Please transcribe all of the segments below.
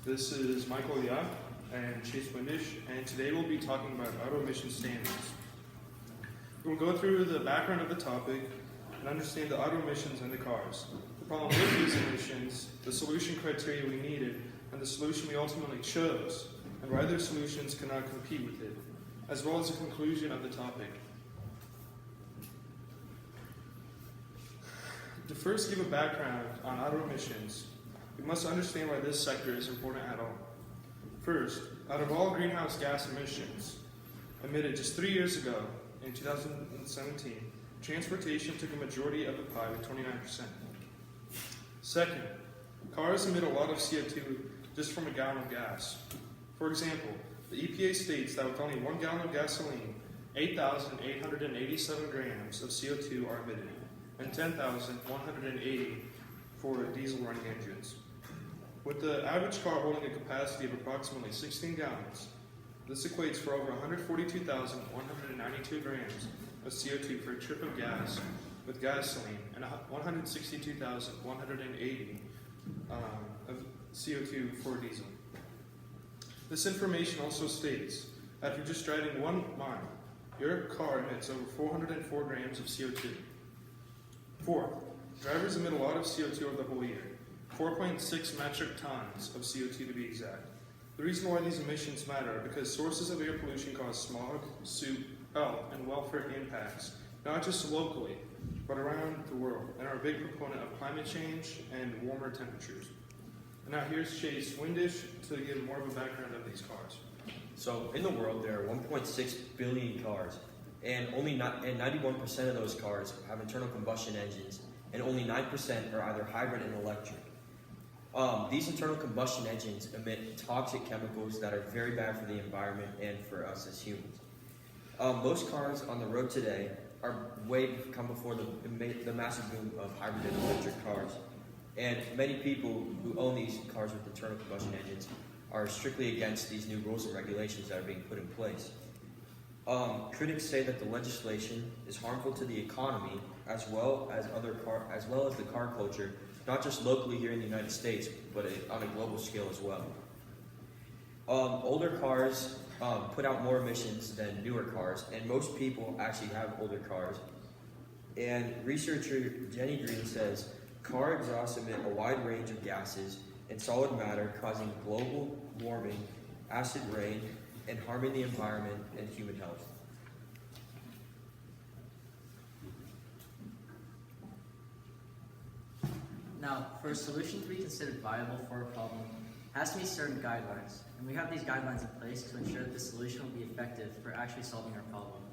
This is Michael Yap and Chase Windish, and today we'll be talking about auto emission standards. We'll go through the background of the topic and understand the auto emissions in the cars, the problem with these emissions, the solution criteria we needed, and the solution we ultimately chose, and why their solutions cannot compete with it, as well as a conclusion of the topic. To first give a background on auto emissions, we must understand why this sector is important at all. First, out of all greenhouse gas emissions emitted just 3 years ago, in 2017, transportation took a majority of the pie with 29%. Second, cars emit a lot of CO2 just from a gallon of gas. For example, the EPA states that with only 1 gallon of gasoline, 8,887 grams of CO2 are emitted, and 10,180 for diesel running engines. With the average car holding a capacity of approximately 16 gallons, this equates for over 142,192 grams of CO2 for a trip of gas with gasoline and 162,180 of CO2 for diesel. This information also states that if you're just driving 1 mile, your car emits over 404 grams of CO2. Fourth, drivers emit a lot of CO2 over the whole year, 4.6 metric tons of CO2 to be exact. The reason why these emissions matter are because sources of air pollution cause smog, soot, health, and welfare impacts, not just locally, but around the world, and are a big proponent of climate change and warmer temperatures. And now here's Chase Windish to give more of a background of these cars. So in the world, there are 1.6 billion cars, and 91% of those cars have internal combustion engines, and only 9% are either hybrid and electric. These internal combustion engines emit toxic chemicals that are very bad for the environment and for us as humans. Most cars on the road today are come before the massive boom of hybrid and electric cars. And many people who own these cars with internal combustion engines are strictly against these new rules and regulations that are being put in place. Critics say that the legislation is harmful to the economy as well as the car culture, not just locally here in the United States, but on a global scale as well. Older cars put out more emissions than newer cars, and most people actually have older cars. And researcher Jenny Green says, car exhausts emit a wide range of gases and solid matter, causing global warming, acid rain, and harming the environment and human health. Now, for a solution to be considered viable for a problem, has to meet certain guidelines, and we have these guidelines in place to ensure that the solution will be effective for actually solving our problem.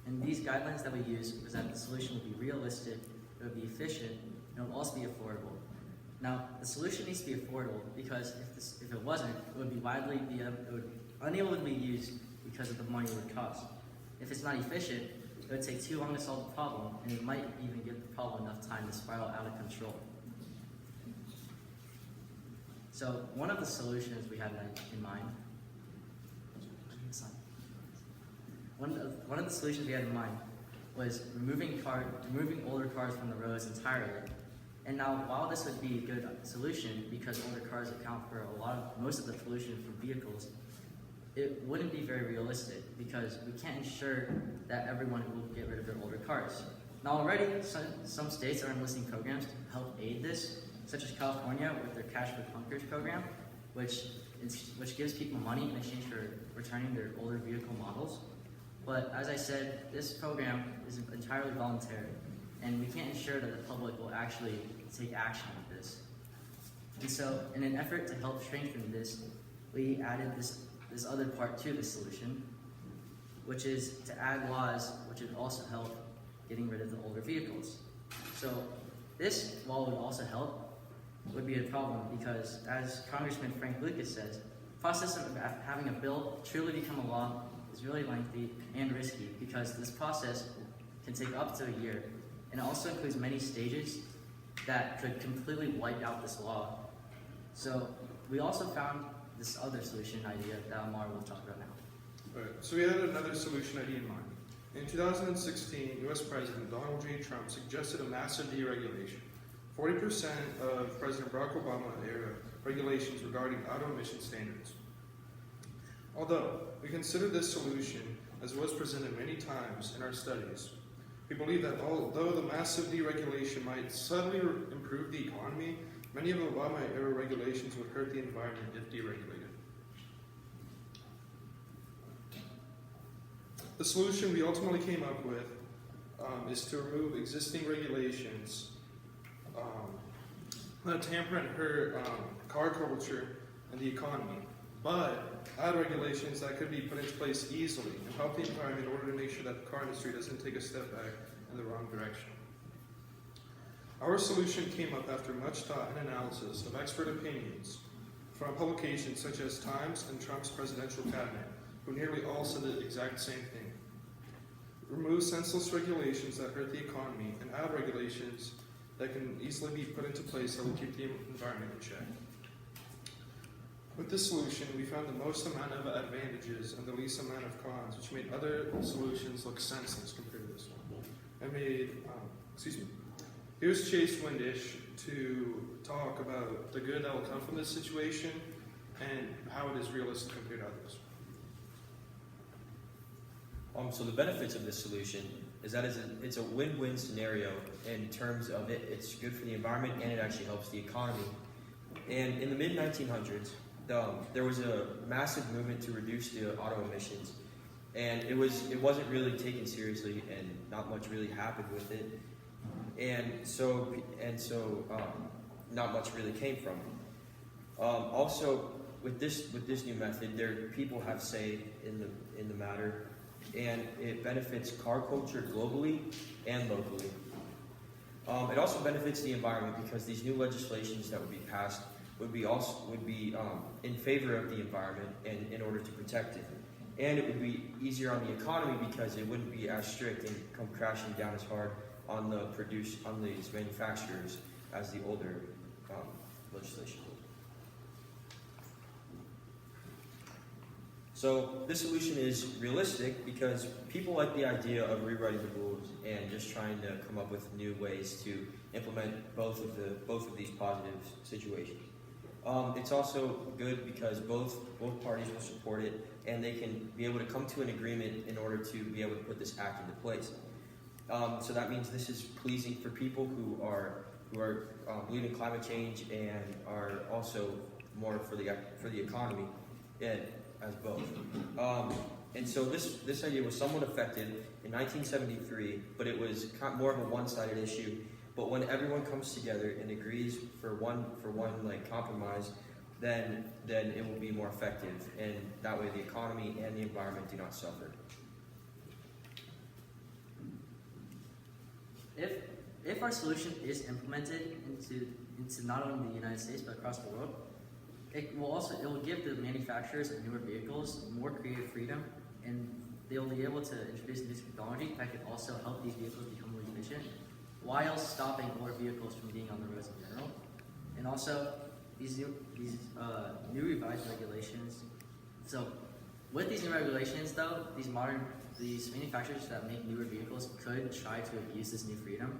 And these guidelines that we use is that the solution will be realistic, it will be efficient, and it will also be affordable. Now, the solution needs to be affordable because if it wasn't, it would unable to be used because of the money it would cost. If it's not efficient, it would take too long to solve the problem, and it might even give the problem enough time to spiral out of control. So one of the solutions we had in mind, one of the solutions we had in mind was removing older cars from the roads entirely. And now, while this would be a good solution because older cars account for most of the pollution from vehicles, it wouldn't be very realistic because we can't ensure that everyone will get rid of their older cars. Now, already some states are enlisting programs to help aid this, such as California with their Cash for Clunkers program, which gives people money in exchange for returning their older vehicle models. But as I said, this program is entirely voluntary, and we can't ensure that the public will actually take action with this. And so, in an effort to help strengthen this, we added this other part to the solution, which is to add laws which would also help getting rid of the older vehicles. So this, while it would also help, would be a problem because, as Congressman Frank Lucas says, the process of having a bill truly become a law is really lengthy and risky because this process can take up to a year, and it also includes many stages that could completely wipe out this law. So we also found this other solution idea that Amar will talk about now. All right, so we had another solution idea in mind. In 2016, U.S. President Donald J. Trump suggested a massive deregulation. 40% of President Barack Obama's era regulations regarding auto emission standards. Although we consider this solution as was presented many times in our studies, we believe that although the massive deregulation might subtly improve the economy, many of the Obama-era regulations would hurt the environment if deregulated. The solution we ultimately came up with is to remove existing regulations that tamper and hurt car culture and the economy, but add regulations that could be put into place easily and help the environment in order to make sure that the car industry doesn't take a step back in the wrong direction. Our solution came up after much thought and analysis of expert opinions from publications such as Times and Trump's presidential cabinet, who nearly all said the exact same thing. Remove senseless regulations that hurt the economy and add regulations that can easily be put into place that will keep the environment in check. With this solution, we found the most amount of advantages and the least amount of cons, which made other solutions look senseless compared to this one. Here's Chase Windish to talk about the good that will come from this situation and how it is realistic compared to others. So the benefits of this solution is that it's a win-win scenario in terms of it's good for the environment and it actually helps the economy. And in the mid-1900s, there was a massive movement to reduce the auto emissions, and it wasn't really taken seriously, and not much really happened with it, and so not much really came from it. Also, with this new method, people have say in the matter, and it benefits car culture globally and locally. It also benefits the environment because these new legislations that would be passed would be in favor of the environment and in order to protect it. And it would be easier on the economy because it wouldn't be as strict and come crashing down as hard on these manufacturers as the older legislation would. So this solution is realistic because people like the idea of rewriting the rules and just trying to come up with new ways to implement both of these positive situations. It's also good because both parties will support it, and they can be able to come to an agreement in order to be able to put this act into place. So that means this is pleasing for people who believe in climate change and are also more for the economy, and as both. And so this idea was somewhat effective in 1973, but it was more of a one-sided issue. But when everyone comes together and agrees for one like compromise, then it will be more effective, and that way the economy and the environment do not suffer. If our solution is implemented into not only the United States but across the world, it will give the manufacturers of newer vehicles more creative freedom, and they'll be able to introduce new technology that could also help these vehicles become more efficient, while stopping older vehicles from being on the roads in general. And also, these new revised regulations. So, with these new regulations, though, these manufacturers that make newer vehicles could try to abuse this new freedom,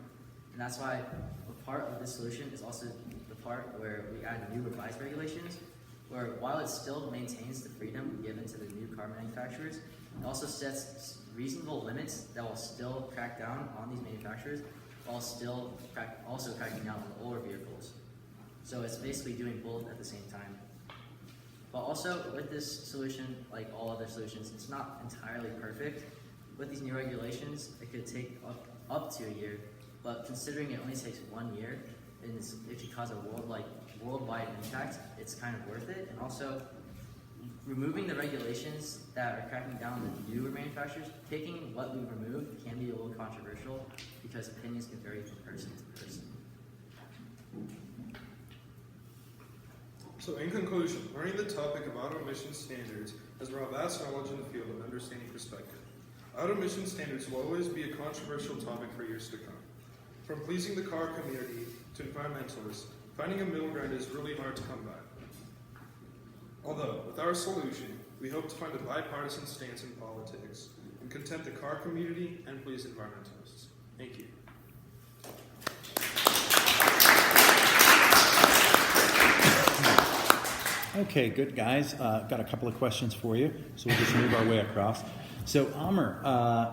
and that's why a part of this solution is also the part where we add new revised regulations, where while it still maintains the freedom given to the new car manufacturers, it also sets reasonable limits that will still crack down on these manufacturers, while still also cracking down on older vehicles. So it's basically doing both at the same time. But also with this solution, like all other solutions, it's not entirely perfect. With these new regulations, it could take up to a year, but considering it only takes 1 year, and it could cause a worldwide impact, it's kind of worth it. And also, removing the regulations that are cracking down on the newer manufacturers, picking what we remove can be a little controversial because opinions can vary from person to person. So in conclusion, learning the topic of auto emission standards has brought vast knowledge in the field of understanding perspective. Auto emission standards will always be a controversial topic for years to come. From pleasing the car community to environmentalists, finding a middle ground is really hard to come by. Although, with our solution, we hope to find a bipartisan stance in politics and content the car community and please environmentalists. Thank you. Okay, good guys. Got a couple of questions for you, so we'll just move our way across. So, Amr,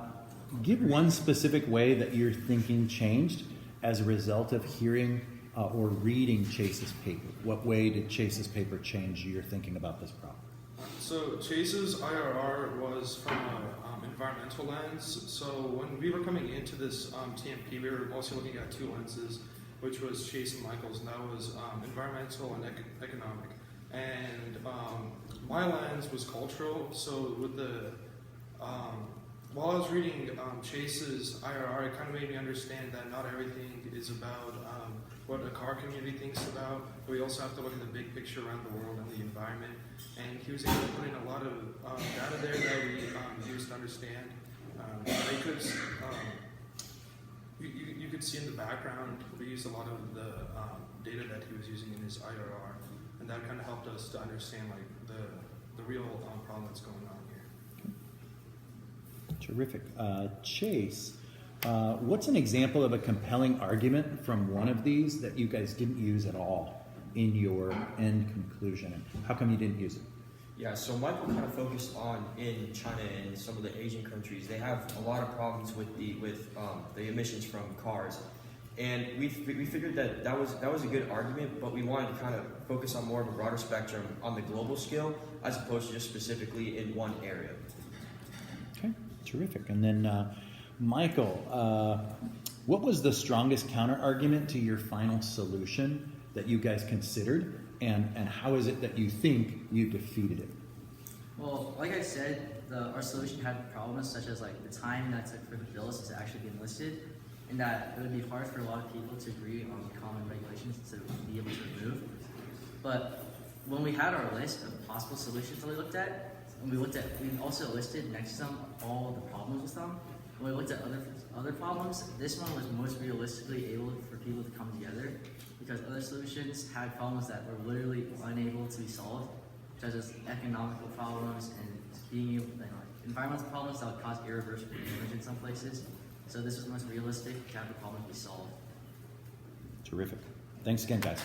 give one specific way that your thinking changed as a result of hearing or reading Chase's paper. What way did Chase's paper change your thinking about this problem? So Chase's IRR was from an environmental lens. So when we were coming into this TMP, we were also looking at two lenses, which was Chase and Michael's, and that was environmental and economic. And my lens was cultural. So with the while I was reading Chase's IRR, it kind of made me understand that not everything is about what a car community thinks about. But we also have to look at the big picture around the world and the environment. And he was able to put in a lot of data there that we used to understand. You could see in the background, we used a lot of the data that he was using in his IRR, and that kind of helped us to understand like the real problem that's going on here. Terrific. Chase, what's an example of a compelling argument from one of these that you guys didn't use at all in your end conclusion? And how come you didn't use it? Yeah, so Michael kind of focused on in China and some of the Asian countries. They have a lot of problems with the emissions from cars, and we figured that was a good argument, but we wanted to kind of focus on more of a broader spectrum on the global scale as opposed to just specifically in one area. Okay, terrific. And then Michael, what was the strongest counter argument to your final solution that you guys considered? And how is it that you think you defeated it? Well, like I said, our solution had problems such as like the time that took for the bills to actually be enlisted, and that it would be hard for a lot of people to agree on common regulations to be able to remove. But when we had our list of possible solutions that we looked at, and we also listed next to them all the problems with them. When we looked at other problems, this one was most realistically able for people to come together, because other solutions had problems that were literally unable to be solved, such as economical problems and being able, environmental problems that would cause irreversible damage in some places. So this was the most realistic to have the problem be solved. Terrific. Thanks again, guys.